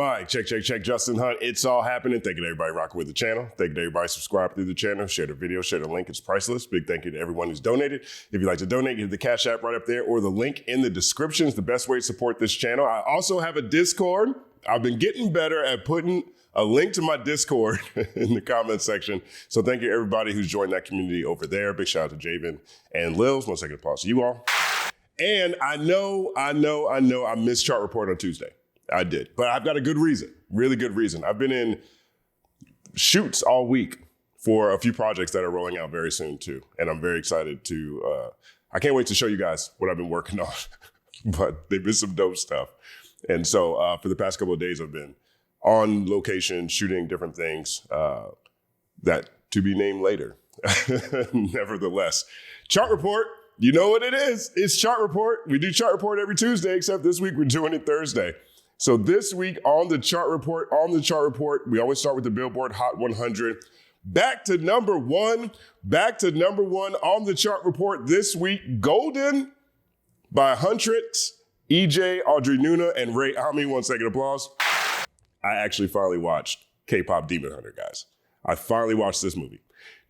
Mike, check. Justin Hunt. It's all happening. Thank you to everybody rocking with the channel. Thank you to everybody subscribe through the channel. Share the video, share the link. It's priceless. Big thank you to everyone who's donated. If you'd like to donate, hit the Cash App right up there or the link in the description is the best way to support this channel. I also have a Discord. I've been getting better at putting a link to my Discord in the comment section. So thank you to everybody who's joined that community over there. Big shout out to Javen and Lils. 1 second to pause to you all. And I know I missed Chart Report on Tuesday. I did, but I've got a good reason, really good reason. I've been in shoots all week for a few projects that are rolling out very soon too. And I'm very excited to, I can't wait to show you guys what I've been working on, but they've been some dope stuff. And so for the past couple of days, I've been on location shooting different things that to be named later. Nevertheless, Chart Report, you know what it is. It's Chart Report. We do Chart Report every Tuesday, except this week we're doing it Thursday. So this week on the Chart Report, we always start with the Billboard Hot 100. Back to number one on the Chart Report this week, Golden by HUNTR, EJ, Audrey Nuna, and Ray Ami. 1 second applause. I actually finally watched K-Pop Demon Hunter, guys. I finally watched this movie.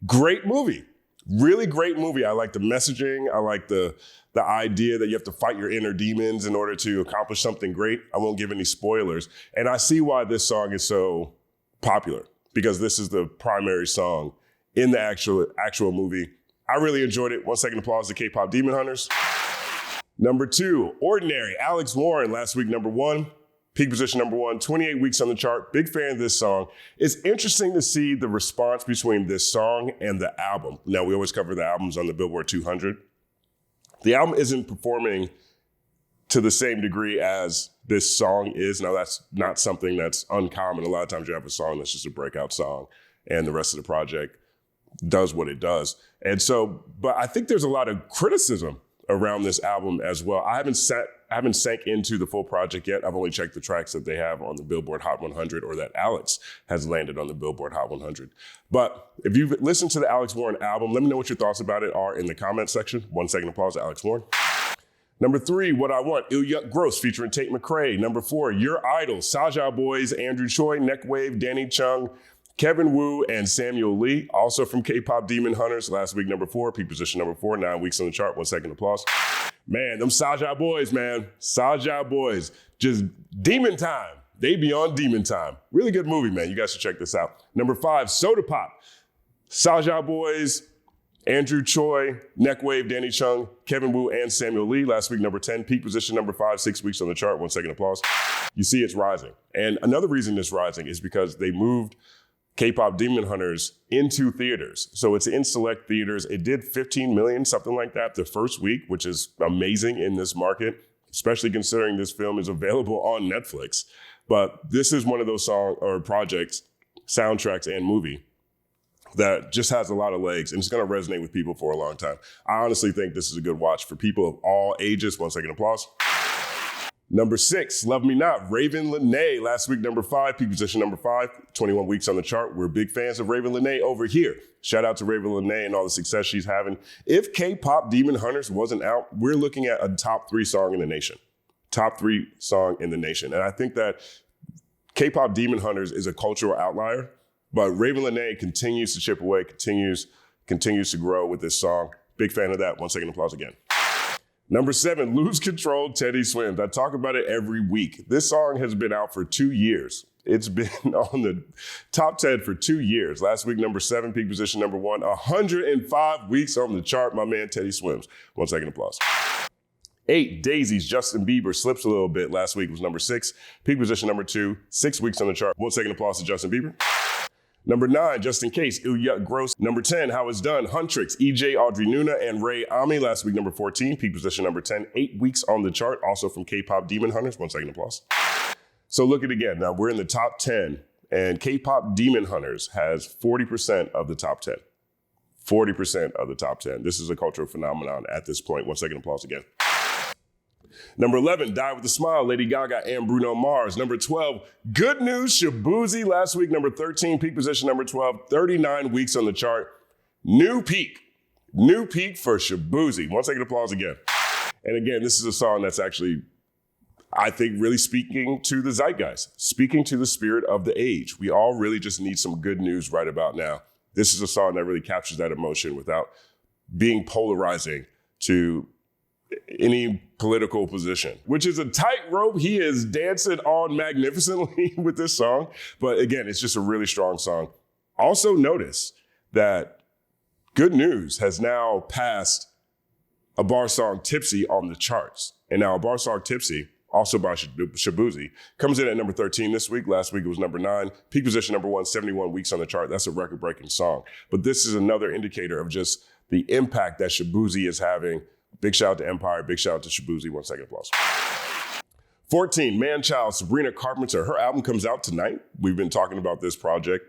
Great movie. Really great movie. I like the messaging. I like the idea that you have to fight your inner demons in order to accomplish something great. I won't give any spoilers. And I see why this song is so popular, because this is the primary song in the actual movie. I really enjoyed it. 1 second applause to K-Pop Demon Hunters. Number 2, Ordinary, Alex Warren, last week number 1. Peak position number 1, 28 weeks on the chart. Big fan of this song. It's interesting to see the response between this song and the album. Now, we always cover the albums on the Billboard 200. The album isn't performing to the same degree as this song is. Now, that's not something that's uncommon. A lot of times you have a song that's just a breakout song and the rest of the project does what it does. And so, but I think there's a lot of criticism around this album as well. I haven't sank into the full project yet. I've only checked the tracks that they have on the Billboard Hot 100 or that Alex has landed on the Billboard Hot 100. But if you've listened to the Alex Warren album, let me know what your thoughts about it are in the comment section. 1 second applause to Alex Warren. Number 3, What I Want, Il Yuck Gross featuring Tate McRae. Number 4, Your Idol, Saja Boys, Andrew Choi, Neckwave, Danny Chung, Kevin Wu, and Samuel Lee, also from K-Pop Demon Hunters. Last week, number 4, peak position number 4, 9 weeks on the chart. 1 second applause. Man, them Saja Boys, man. Saja Boys, just demon time. They be on demon time. Really good movie, man. You guys should check this out. Number 5, Soda Pop. Saja Boys, Andrew Choi, Neckwave, Danny Chung, Kevin Wu, and Samuel Lee. Last week, number 10, peak position number 5, 6 weeks on the chart. 1 second applause. You see it's rising. And another reason it's rising is because they moved K-Pop Demon Hunters into theaters. So it's in select theaters. It did 15 million, something like that, the first week, which is amazing in this market, especially considering this film is available on Netflix. But this is one of those projects, soundtracks and movie that just has a lot of legs and it's going to resonate with people for a long time. I honestly think this is a good watch for people of all ages. 1 second applause. Number 6, Love Me Not, Raven Lenae. Last week, number 5, peak position number 5, 21 weeks on the chart. We're big fans of Raven Lenae over here. Shout out to Raven Lenae and all the success she's having. If K-Pop Demon Hunters wasn't out, we're looking at a top 3 song in the nation. Top 3 song in the nation. And I think that K-Pop Demon Hunters is a cultural outlier, but Raven Lenae continues to chip away, continues to grow with this song. Big fan of that. 1 second applause again. Number 7, Lose Control, Teddy Swims. I talk about it every week. This song has been out for 2 years. It's been on the top 10 for 2 years. Last week, number 7, peak position number 1, 105 weeks on the chart. My man, Teddy Swims. 1 second applause. 8, Daisies, Justin Bieber slips a little bit. Last week was number 6, peak position number 2, 6 weeks on the chart. 1 second applause to Justin Bieber. Number 9, Just In Case, Il Yuck Gross. Number 10, How It's Done, HUNTR, EJ, Audrey Nuna, and Ray Ami. Last week, number 14, peak position number 10, 8 weeks on the chart, also from K-Pop Demon Hunters. 1 second applause. So look at it again. Now we're in the top 10, and K-Pop Demon Hunters has 40% of the top 10. 40% of the top 10. This is a cultural phenomenon at this point. 1 second applause again. Number 11, Die With a Smile, Lady Gaga and Bruno Mars. Number 12, Good News, Shabuzi. Last week, number 13, peak position number 12, 39 weeks on the chart. New peak for Shabuzi. 1 second applause again. And again, this is a song that's actually I think really speaking to the zeitgeist, speaking to the spirit of the age. We all really just need some good news right about now. This is a song that really captures that emotion without being polarizing to any political position, which is a tightrope he is dancing on magnificently with this song. But again, it's just a really strong song. Also notice that Good News has now passed a bar song Tipsy on the charts. And now a bar song Tipsy, also by Shabuzi, comes in at number 13 this week. Last week it was number 9. Peak position number 1, 71 weeks on the chart. That's a record-breaking song. But this is another indicator of just the impact that Shabuzi is having. Big shout out to Empire. Big shout out to Shabuzi. 1 second applause. 14, Man-Child, Sabrina Carpenter. Her album comes out tonight. We've been talking about this project,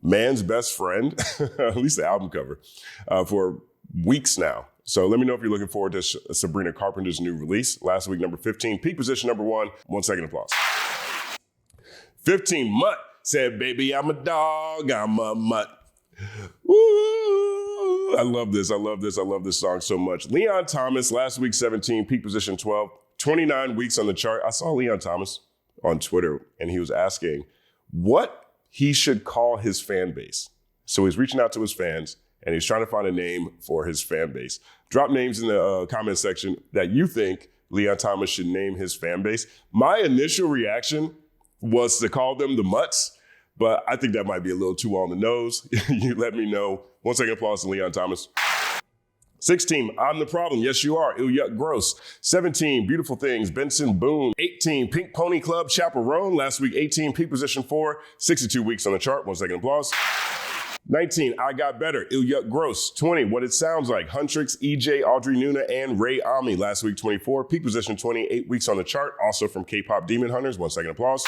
Man's Best Friend, at least the album cover, for weeks now. So let me know if you're looking forward to Sabrina Carpenter's new release. Last week, number 15. Peak position number 1. 1 second applause. 15, Mutt said, baby, I'm a dog, I'm a mutt. Woo! I love this. I love this. I love this song so much. Leon Thomas, last week, 17. Peak position 12. 29 weeks on the chart. I saw Leon Thomas on Twitter, and he was asking what he should call his fan base. So he's reaching out to his fans, and he's trying to find a name for his fan base. Drop names in the comment section that you think Leon Thomas should name his fan base. My initial reaction was to call them the Mutts, but I think that might be a little too on the nose. You let me know. 1 second applause to Leon Thomas. 16, I'm the Problem. Yes, you are. Ew, yuck, gross. 17, Beautiful Things, Benson Boone. 18, Pink Pony Club, Chaperone. Last week, 18, peak position 4, 62 weeks on the chart. 1 second applause. 19, I Got Better. Ew, yuck, gross. 20, What It Sounds Like. Huntrix, EJ, Audrey Nuna, and Ray Ami. Last week, 24, peak position 28 weeks on the chart. Also from K-Pop Demon Hunters. 1 second applause.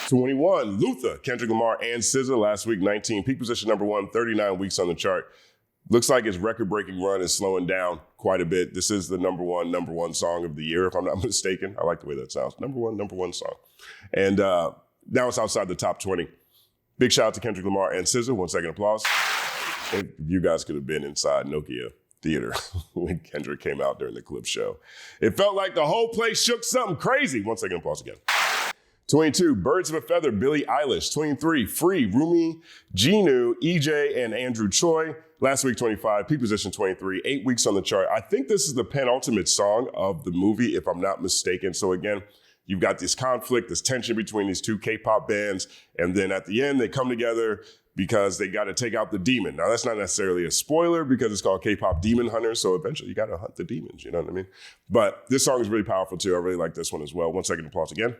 21, Luther, Kendrick Lamar, and SZA. Last week, 19, peak position number 1, 39 weeks on the chart. Looks like his record-breaking run is slowing down quite a bit. This is the number one song of the year, if I'm not mistaken. I like the way that sounds. Number one song. And now it's outside the top 20. Big shout out to Kendrick Lamar and SZA. 1 second applause. If you guys could have been inside Nokia Theater when Kendrick came out during the clip show. It felt like the whole place shook something crazy. 1 second applause again. 22, Birds of a Feather, Billie Eilish. 23, Free, Rumi, Genu, EJ, and Andrew Choi. Last week, 25, peak position 23, 8 weeks on the chart. I think this is the penultimate song of the movie, if I'm not mistaken. So again, you've got this conflict, this tension between these two K-pop bands. And then at the end, they come together because they got to take out the demon. Now, that's not necessarily a spoiler because it's called K-Pop Demon Hunters. So eventually you got to hunt the demons, you know what I mean? But this song is really powerful too. I really like this one as well. 1 second applause again.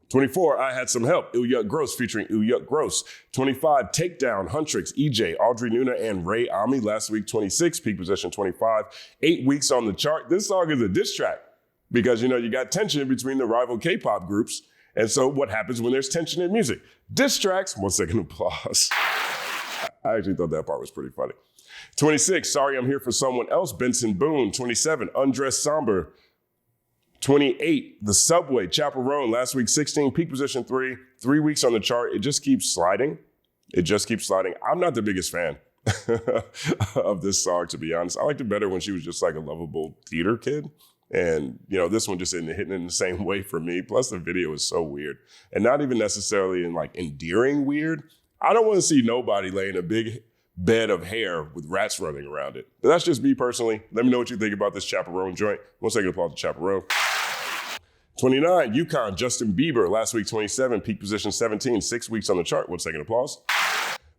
24, I Had Some Help, Ew Yuck Gross featuring Ew Yuck Gross. 25, Takedown, Huntrix, EJ, Audrey Nuna, and Ray Ami. Last week, 26, peak position 25, 8 weeks on the chart. This song is a diss track because, you got tension between the rival K-pop groups. And so what happens when there's tension in music? Diss tracks. 1 second applause. I actually thought that part was pretty funny. 26, Sorry I'm Here for Someone Else, Benson Boone. 27, Undressed Somber. 28, The Subway, Chaperone. Last week, 16, peak position 3, 3 weeks on the chart. It just keeps sliding. It just keeps sliding. I'm not the biggest fan of this song, to be honest. I liked it better when she was just like a lovable theater kid. And, this one just isn't hitting in the same way for me. Plus, the video is so weird. And not even necessarily in like endearing weird. I don't want to see nobody laying a big bed of hair with rats running around it. But that's just me personally. Let me know what you think about this Chaperone joint. 1 second applause to Chaperone. 29, Yukon, Justin Bieber. Last week, 27, peak position 17, 6 weeks on the chart. 1 second applause.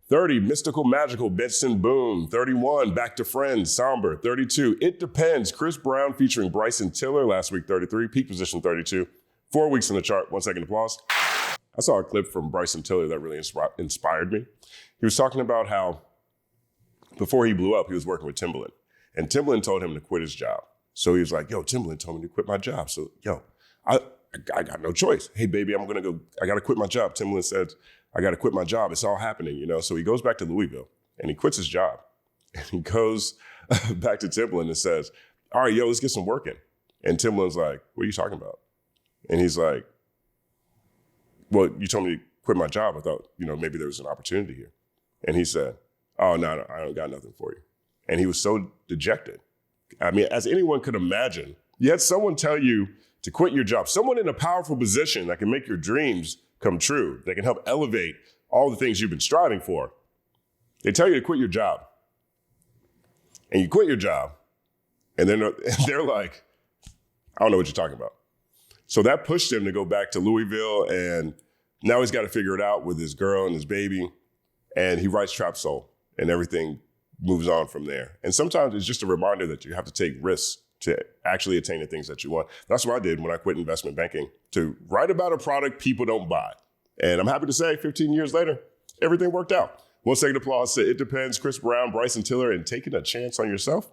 30, Mystical Magical, Benson Boone. 31, Back to Friends, Somber. 32, It Depends, Chris Brown featuring Bryson Tiller. Last week, 33, peak position 32, 4 weeks on the chart. 1 second applause. I saw a clip from Bryson Tiller that really inspired me. He was talking about how before he blew up, he was working with Timbaland. And Timbaland told him to quit his job. So he was like, Timbaland told me to quit my job. So, I got no choice. Hey, baby, I got to quit my job. Timbaland said, I got to quit my job. It's all happening, So he goes back to Louisville and he quits his job. And he goes back to Timbaland and says, all right, let's get some work in. And Timbaland's like, what are you talking about? And he's like, well, you told me to quit my job. I thought, maybe there was an opportunity here. And he said, oh, no, I don't got nothing for you. And he was so dejected. I mean, as anyone could imagine, you had someone tell you to quit your job. Someone in a powerful position that can make your dreams come true, that can help elevate all the things you've been striving for. They tell you to quit your job. And you quit your job, and then they're like, I don't know what you're talking about. So that pushed him to go back to Louisville, and now he's got to figure it out with his girl and his baby, and he writes Trap Soul, and everything moves on from there. And sometimes it's just a reminder that you have to take risks to actually attain the things that you want. That's what I did when I quit investment banking, to write about a product people don't buy. And I'm happy to say 15 years later, everything worked out. 1 second applause to It Depends, Chris Brown, Bryson Tiller, and Taking a Chance on Yourself.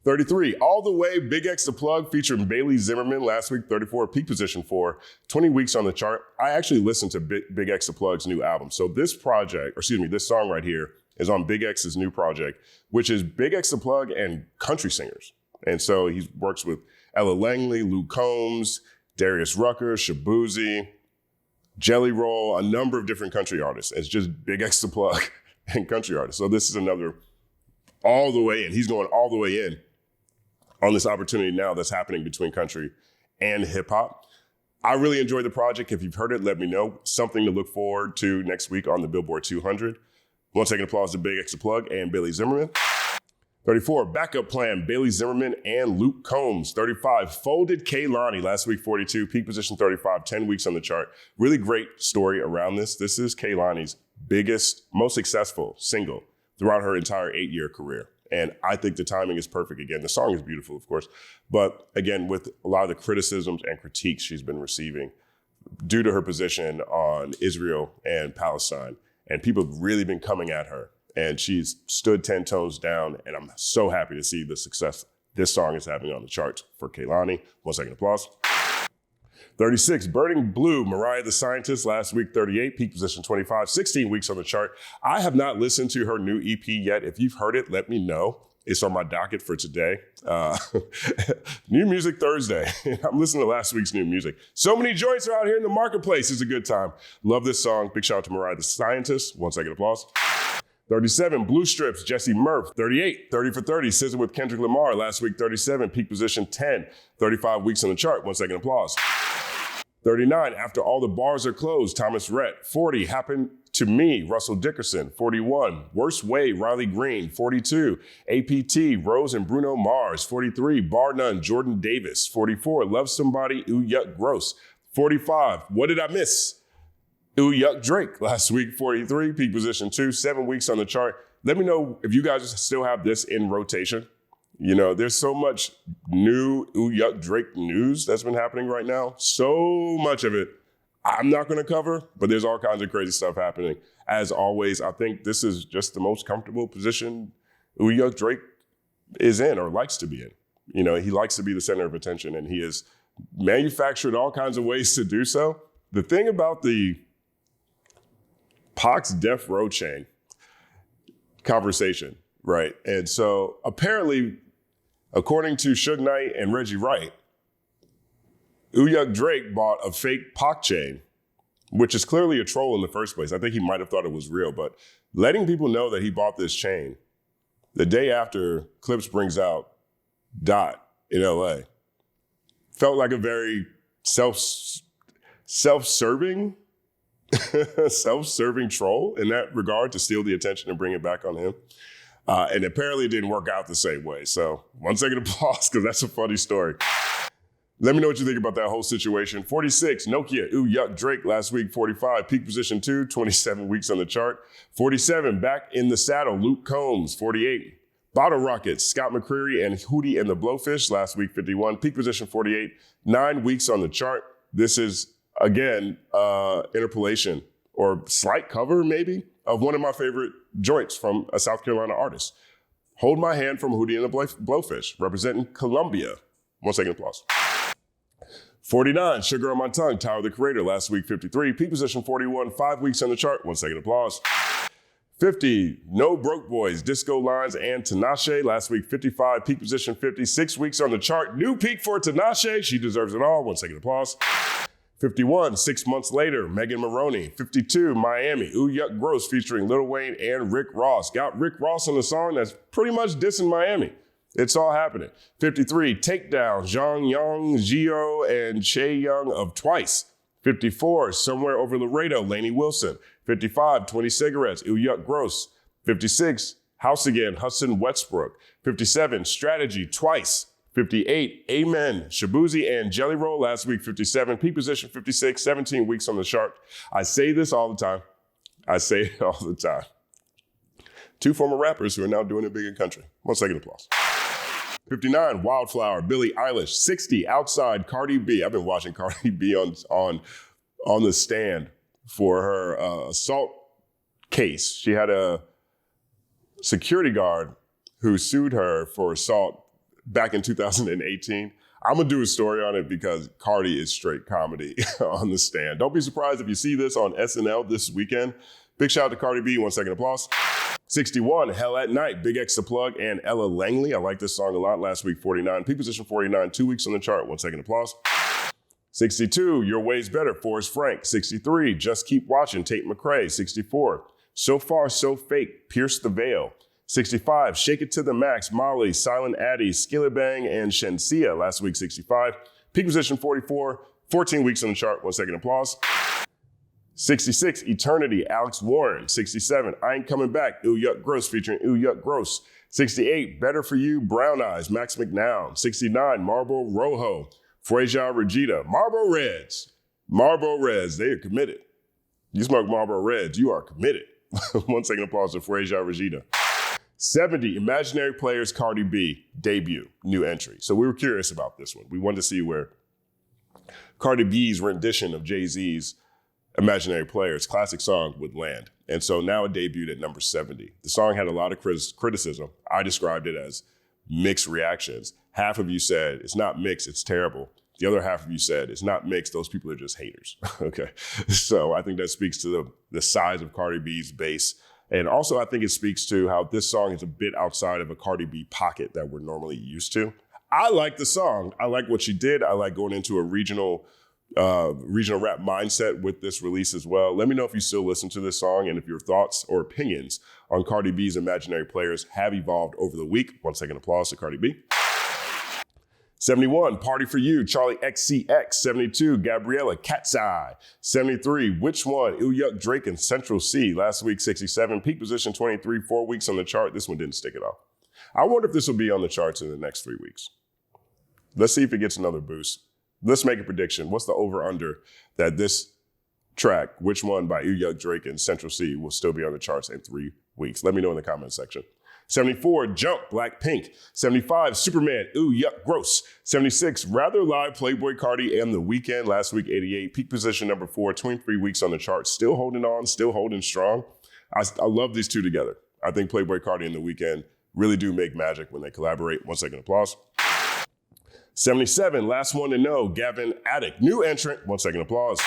33, All the Way, Big X The Plug, featuring Bailey Zimmerman last week, 34, peak position 4, 20 weeks on the chart. I actually listened to Big X The Plug's new album. So this song right here is on Big X's new project, which is Big X The Plug and country singers. And so he works with Ella Langley, Luke Combs, Darius Rucker, Shabuzi, Jelly Roll, a number of different country artists. It's just Big X The Plug and country artists. So this is another all the way in. He's going all the way in on this opportunity now that's happening between country and hip hop. I really enjoyed the project. If you've heard it, let me know. Something to look forward to next week on the Billboard 200. 1 second applause to Big X The Plug and Bailey Zimmerman. 34, Backup Plan, Bailey Zimmerman and Luke Combs. 35, Folded Kehlani, last week 42, peak position 35, 10 weeks on the chart. Really great story around this. This is Kehlani's biggest, most successful single throughout her entire 8-year career. And I think the timing is perfect again. The song is beautiful, of course. But again, with a lot of the criticisms and critiques she's been receiving due to her position on Israel and Palestine. And people have really been coming at her. And she's stood 10 toes down, and I'm so happy to see the success this song is having on the charts for Kehlani. 1 second applause. 36, Burning Blue, Mariah the Scientist, last week 38, peak position 25, 16 weeks on the chart. I have not listened to her new EP yet. If you've heard it, let me know. It's on my docket for today. New Music Thursday. I'm listening to last week's new music. So many joints are out here in the marketplace. It's a good time. Love this song. Big shout out to Mariah the Scientist. 1 second applause. 37, Blue Strips, Jesse Murph. 38, 30 for 30, SZA with Kendrick Lamar. Last week, 37, peak position 10, 35 weeks on the chart. 1 second applause. 39, After All the Bars Are Closed, Thomas Rhett. 40, Happened to Me, Russell Dickerson. 41, Worst Way, Riley Green. 42, APT, Rose and Bruno Mars. 43, Bar None, Jordan Davis. 44, Love Somebody, Ooh Yuck Gross. 45, What Did I Miss? Ooh Yuck Drake, last week 43, peak position 2, 7 weeks on the chart. Let me know if you guys still have this in rotation. You know, there's so much new Ooh Yuck Drake news that's been happening right now. So much of it I'm not going to cover, but there's all kinds of crazy stuff happening. As always, I think this is just the most comfortable position Ooh Yuck Drake is in or likes to be in. You know, he likes to be the center of attention, and he has manufactured all kinds of ways to do so. The thing about the Pac's Death Row chain conversation, right? And so apparently, according to Suge Knight and Reggie Wright, Ooh Yuck Drake bought a fake Pac chain, which is clearly a troll in the first place. I think he might have thought it was real, but letting people know that he bought this chain the day after Clips brings out Dot in LA felt like a very self-serving troll in that regard, to steal the attention and bring it back on him. And apparently it didn't work out the same way. So 1 second applause, because that's a funny story. Let me know what you think about that whole situation. 46, Nokia, Ooh Yuck Drake, last week 45, peak position 2, 27 weeks on the chart. 47, Back in the Saddle, Luke Combs. 48, Bottle Rockets, Scott McCreery and Hootie and the Blowfish, last week 51, peak position 48, 9 weeks on the chart. This is, again, interpolation or slight cover maybe of one of my favorite joints from a South Carolina artist. Hold My Hand from Hootie and the Blowfish, representing Columbia. 1 second applause. 49, Sugar on My Tongue, Tyler the Creator, last week 53, peak position 41, 5 weeks on the chart. 1 second applause. 50, No Broke Boys, Disco Lines and Tinashe, last week 55, peak position 50, 6 weeks on the chart. New peak for Tinashe, she deserves it all. 1 second applause. 51, 6 months later, Megan Maroney. 52, Miami, Ooh Yuck Gross, featuring Lil Wayne and Rick Ross. Got Rick Ross on the song that's pretty much dissing Miami. It's all happening. 53, Takedown, Zhang Yang, Gio, and Che Young of Twice. 54, Somewhere Over Laredo, Lainey Wilson. 55, 20 Cigarettes, Ew Yuck Gross. 56, House Again, Hudson Westbrook. 57, Strategy, Twice. 58, Amen, Shabuzi and Jelly Roll last week. 57, peak position 56, 17 weeks on the chart. I say this all the time. I say it all the time. Two former rappers who are now doing it big in country. 1 second applause. 59, Wildflower, Billie Eilish. 60, Outside, Cardi B. I've been watching Cardi B on the stand for her assault case. She had a security guard who sued her for assault back in 2018. I'm going to do a story on it because Cardi is straight comedy on the stand. Don't be surprised if you see this on SNL this weekend. Big shout out to Cardi B. 1 second applause. 61, Hell at Night, Big X The Plug and Ella Langley. I like this song a lot. Last week, 49. Peak position 49, 2 weeks on the chart. 1 second applause. 62, Your Way's Better, Forrest Frank. 63, Just Keep Watching, Tate McRae. 64, So Far So Fake, Pierce the Veil. 65, Shake It to the Max, Molly, Silent Addy, Skillabang, and Shensia. Last week, 65. Peak position 44, 14 weeks on the chart. 1 second applause. 66, Eternity, Alex Warren. 67, I Ain't Coming Back, Ew Yuck Gross featuring Ew Yuck Gross. 68, Better For You, Brown Eyes, Max McNown. 69, Marlboro Rojo, Frazier Regita. Marlboro Reds, they are committed. You smoke Marlboro Reds, you are committed. 1 second applause to Frazier Regita. 70, Imaginary Players, Cardi B, debut, new entry. So we were curious about this one. We wanted to see where Cardi B's rendition of Jay-Z's Imaginary Players, classic song, would land. And so now it debuted at number 70. The song had a lot of criticism. I described it as mixed reactions. Half of you said, it's not mixed, it's terrible. The other half of you said, it's not mixed, those people are just haters. Okay. So I think that speaks to the size of Cardi B's base. And also, I think it speaks to how this song is a bit outside of a Cardi B pocket that we're normally used to. I like the song. I like what she did. I like going into a regional rap mindset with this release as well. Let me know if you still listen to this song and if your thoughts or opinions on Cardi B's Imaginary Players have evolved over the week. 1 second applause to Cardi B. 71, Party For You, Charlie XCX. 72, Gabriella, Cat's Eye. 73, Which One, Ew Yuck Drake and Central C. Last week, 67, peak position 23, 4 weeks on the chart. This one didn't stick at all. I wonder if this will be on the charts in the next 3 weeks. Let's see if it gets another boost. Let's make a prediction. What's the over-under that this track, Which One by Ew Yuck Drake and Central C, will still be on the charts in 3 weeks? Let me know in the comment section. 74, Jump, Blackpink. 75, Superman, Ew Yuck Gross. 76, Rather Live, Playboy Cardi and The Weeknd. Last week, 88, peak position number 4, 23 weeks on the chart. Still holding on, still holding strong. I love these two together. I think Playboy Cardi and The Weeknd really do make magic when they collaborate. 1 second applause. 77, Last One to Know, Gavin Addick. New entrant. 1 second applause.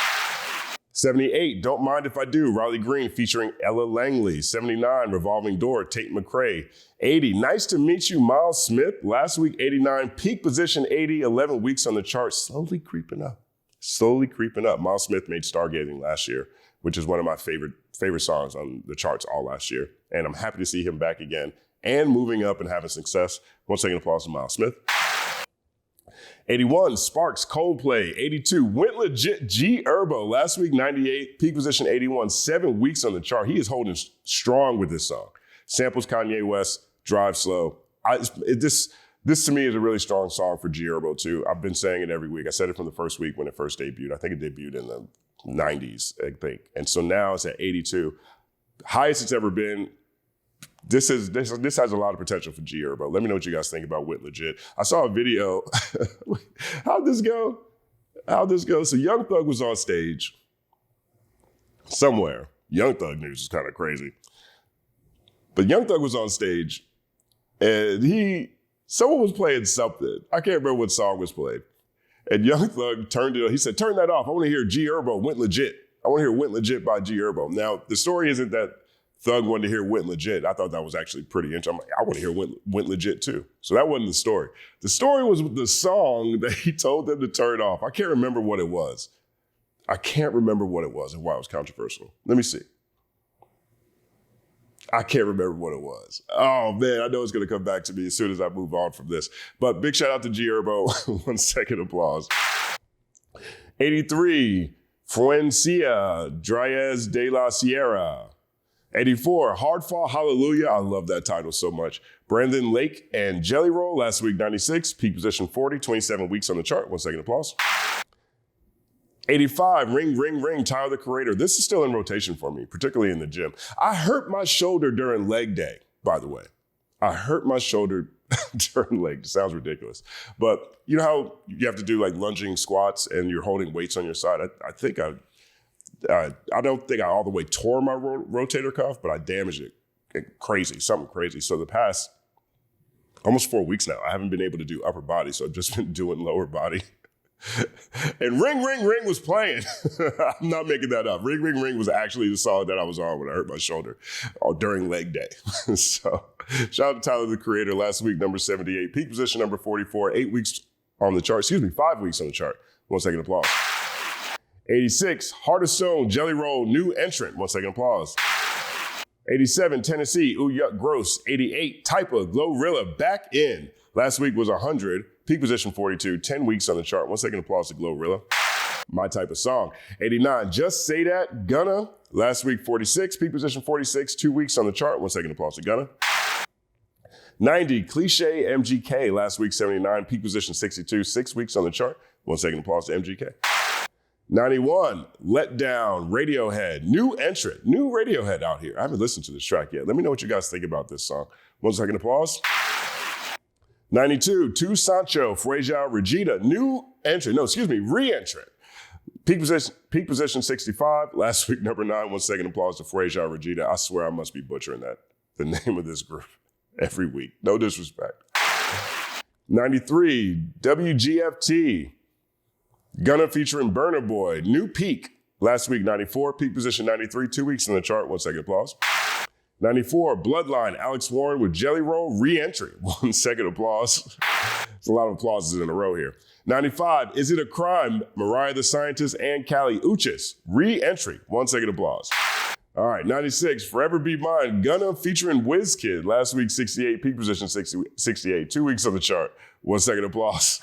78, Don't Mind If I Do, Riley Green featuring Ella Langley. 79, Revolving Door, Tate McRae. 80, Nice to Meet You, Miles Smith. Last week, 89, peak position 80, 11 weeks on the chart, slowly creeping up. Miles Smith made Stargazing last year, which is one of my favorite songs on the charts all last year. And I'm happy to see him back again and moving up and having success. 1 second applause to Miles Smith. 81, Sparks, Coldplay. 82, Went Legit, G Herbo. Last week, 98, peak position 81, 7 weeks on the chart. He is holding strong with this song. Samples Kanye West, Drive Slow. This to me is a really strong song for G Herbo too. I've been saying it every week. I said it from the first week when it first debuted. I think it debuted in the 90s, I think. And so now it's at 82. Highest it's ever been. This has a lot of potential for G Herbo. Let me know what you guys think about Went Legit. I saw a video. How'd this go? So Young Thug was on stage somewhere. Young Thug news is kind of crazy. But Young Thug was on stage and someone was playing something. I can't remember what song was played. And Young Thug turned it on. He said, turn that off. I want to hear G Herbo, Went Legit. I want to hear Went Legit by G Herbo. Now, the story isn't that Thug wanted to hear Went Legit. I thought that was actually pretty interesting. I'm like, I want to hear Went Legit too. So that wasn't the story. The story was the song that he told them to turn off. I can't remember what it was. And why it was controversial. Let me see. I can't remember what it was. Oh man, I know it's gonna come back to me as soon as I move on from this. But big shout out to G Herbo. 1 second applause. 83, Fuencia, Dryez de la Sierra. 84, Hard Fall Hallelujah. I love that title so much. Brandon Lake and Jelly Roll, last week 96, peak position 40, 27 weeks on the chart. 1 second applause. 85, Ring, Ring, Ring, Tyler the Creator. This is still in rotation for me, particularly in the gym. I hurt my shoulder during leg day, by the way. I hurt my shoulder during leg day. Sounds ridiculous. But you know how you have to do like lunging squats and you're holding weights on your side? I don't think I all the way tore my rotator cuff, but I damaged it. Something crazy. So the past almost 4 weeks now, I haven't been able to do upper body. So I've just been doing lower body. And Ring, Ring, Ring was playing. I'm not making that up. Ring, Ring, Ring was actually the song that I was on when I hurt my shoulder during leg day. So shout out to Tyler the Creator. Last week, number 78. Peak position number 44. 5 weeks on the chart. 1 second applause. 86, Heart of Stone, Jelly Roll, new entrant. 1 second applause. 87, Tennessee, Ooh Yuck Gross. 88, Typa, Glorilla, back in. Last week was 100, peak position 42, 10 weeks on the chart. 1 second applause to Glorilla. My type of song. 89, Just Say That, Gunna. Last week 46, peak position 46, 2 weeks on the chart. 1 second applause to Gunna. 90, Cliche MGK. Last week 79, peak position 62, 6 weeks on the chart. 1 second applause to MGK. 91, Let Down, Radiohead, new entrant, new Radiohead out here. I haven't listened to this track yet. Let me know what you guys think about this song. 1 second applause. 92, Tu Sancho, Frasier Regita, re-entrant. Peak position 65, last week number 9, 1 second applause to Frasier Regita. I swear I must be butchering the name of this group every week. No disrespect. 93, WGFT, Gunna featuring Burna Boy, new peak. Last week, 94, peak position 93, 2 weeks on the chart. 1 second applause. 94, Bloodline, Alex Warren with Jelly Roll, re-entry. 1 second applause. There's a lot of applauses in a row here. 95, Is It a Crime? Mariah the Scientist and Kali Uchis, re-entry. 1 second applause. All right, 96, Forever Be Mine, Gunna featuring Wizkid. Last week, 68, peak position 68, 2 weeks on the chart. 1 second applause.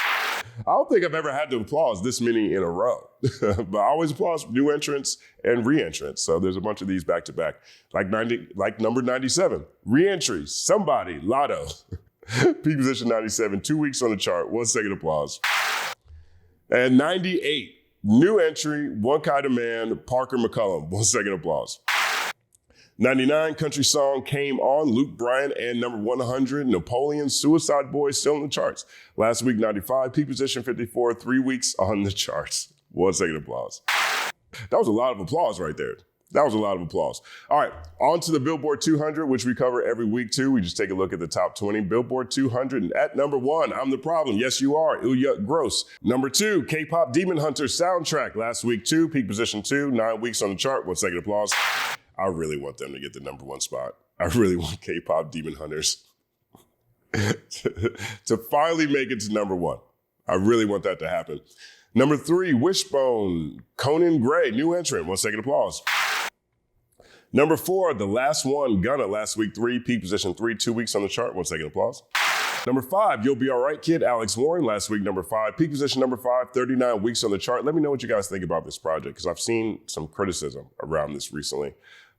I don't think I've ever had to applause this many in a row, but I always applause new entrants and re-entrants. So there's a bunch of these back to back. Like number 97, re-entry, Somebody, Lotto. Peak position 97, 2 weeks on the chart. 1 second applause. And 98, new entry, One Kind of Man, Parker McCullum. 1 second applause. 99, country song Came On, Luke Bryan, and number 100, Napoleon, Suicide Boys, still in the charts. Last week, 95, peak position 54, 3 weeks on the charts. 1 second applause. That was a lot of applause right there. That was a lot of applause. All right, on to the Billboard 200, which we cover every week too. We just take a look at the top 20. Billboard 200, and at number 1, I'm the Problem. Yes, you are. Ooh Yuck Gross. Number 2, K-pop Demon Hunter soundtrack. Last week 2, peak position 2, 9 weeks on the chart. 1 second applause. I really want them to get the number 1 spot. I really want K-pop Demon Hunters to finally make it to number 1. I really want that to happen. Number 3, Wishbone, Conan Gray, new entrant. 1 second applause. Number 4, The Last One, Gunna. Last week 3, peak position 3, 2 weeks on the chart. 1 second applause. Number 5, You'll Be All Right Kid, Alex Warren. Last week, number 5, peak position number 5, 39 weeks on the chart. Let me know what you guys think about this project, because I've seen some criticism around this recently.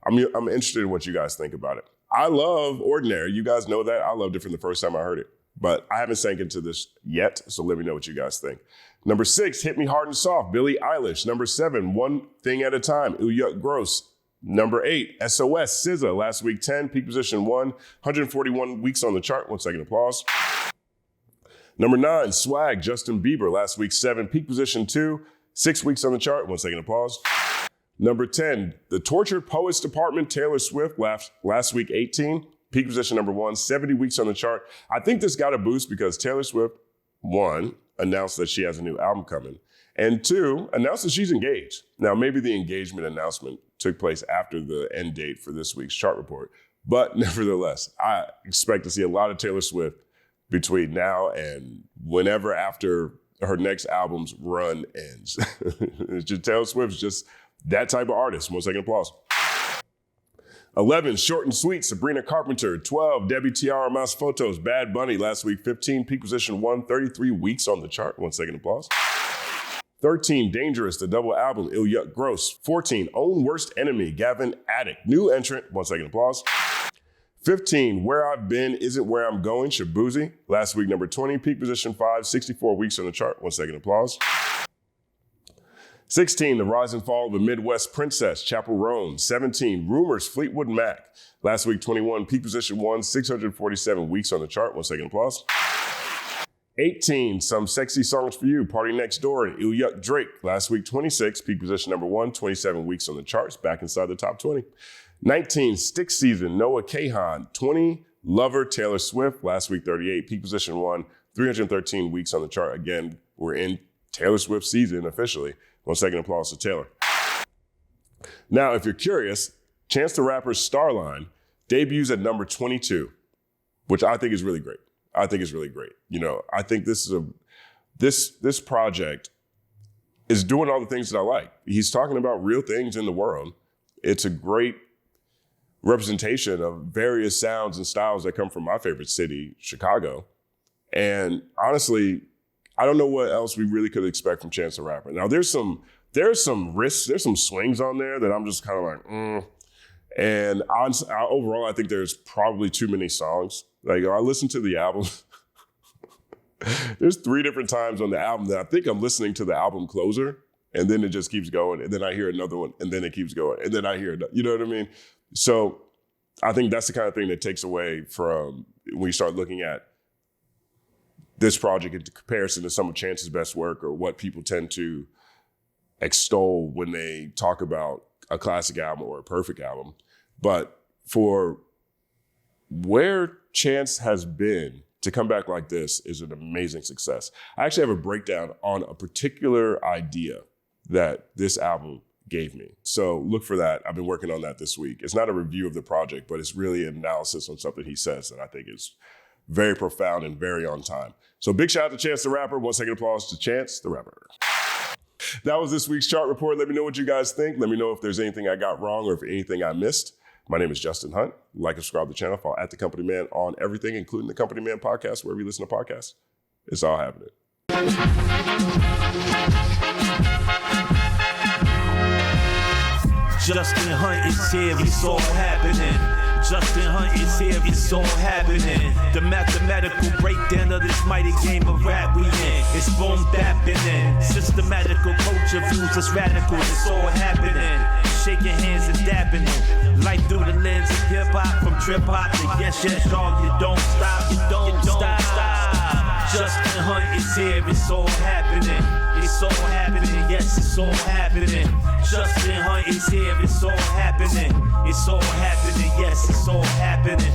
I'm interested in what you guys think about it. I love Ordinary. You guys know that. I loved it from the first time I heard it, but I haven't sank into this yet, so let me know what you guys think. Number 6, Hit Me Hard and Soft, Billie Eilish. Number 7, One Thing at a Time, Ooh Yuck Gross. Number 8, SOS, SZA. Last week 10, peak position 1, 141 weeks on the chart. 1 second applause. Number 9, Swag, Justin Bieber. Last week 7, peak position 2, 6 weeks on the chart. 1 second applause. Number 10, The Tortured Poets Department, Taylor Swift. Last week 18, peak position number 1, 70 weeks on the chart. I think this got a boost because Taylor Swift, 1, announced that she has a new album coming, and 2, announced that she's engaged. Now, maybe the engagement announcement took place after the end date for this week's chart report, but nevertheless, I expect to see a lot of Taylor Swift between now and whenever after her next album's run ends. Taylor Swift's just that type of artist. 1 second applause. 11, Short and Sweet, Sabrina Carpenter. 12, Debbie Tiara Mas Photos, Bad Bunny, last week. 15, peak position 1, 33 weeks on the chart. 1 second applause. 13, Dangerous, the double album, Il Yuck Gross. 14, Own Worst Enemy, Gavin Addick, new entrant. 1 second applause. 15, Where I've Been Isn't Where I'm Going, Shabuzi, last week number 20, peak position 5, 64 weeks on the chart. 1 second applause. 16, The Rise and Fall of a Midwest Princess, Chappell Roan. 17, Rumors, Fleetwood Mac. Last week, 21, peak position 1, 647 weeks on the chart. 1 second applause. 18, Some Sexy Songs for You, Party Next Door, and Il Yuck Drake. Last week, 26, peak position number 1, 27 weeks on the charts, back inside the top 20. 19, Stick Season, Noah Kahan. 20, Lover, Taylor Swift. Last week, 38, peak position 1, 313 weeks on the chart. Again, we're in Taylor Swift season officially. 1 second applause to Taylor. Now, if you're curious, Chance the Rapper's Starline debuts at number 22, which I think is really great. I think this is this project is doing all the things that I like. He's talking about real things in the world. It's a great representation of various sounds and styles that come from my favorite city, Chicago. And honestly, I don't know what else we really could expect from Chance the Rapper. Now, there's some risks, there's some swings on there that I'm just kind of like, And overall, I think there's probably too many songs. Like, I listened to the album. There's 3 different times on the album that I think I'm listening to the album closer, and then it just keeps going, and then I hear another one, and then it keeps going, and then I hear another, you know what I mean? So I think that's the kind of thing that takes away from when you start looking at this project in comparison to some of Chance's best work or what people tend to extol when they talk about a classic album or a perfect album. But for where Chance has been, to come back like this is an amazing success. I actually have a breakdown on a particular idea that this album gave me. So look for that. I've been working on that this week. It's not a review of the project, but it's really an analysis on something he says that I think is very profound and very on time. So big shout out to Chance the Rapper. 1 second applause to Chance the Rapper. That was this week's chart report. Let me know what you guys think. Let me know if there's anything I got wrong or if anything I missed. My name is Justin Hunt. Like and subscribe to the channel. Follow at The Company Man on everything, including The Company Man podcast, wherever you listen to podcasts. It's all happening. Justin Hunt is here, it's all happening. Justin Hunt is here, it's all happening. The mathematical breakdown of this mighty game of rap we in. It's boom bapping. Systematical culture views us radical, it's all happening. Shaking hands and dabbing them. Life through the lens of hip hop, from trip hop to yes, y'all, you don't stop, you don't stop. Justin Hunt is here, it's all happening. It's all happening, yes, it's all happening. Justin Hunt is here, it's all happening. It's all happening, yes, it's all happening.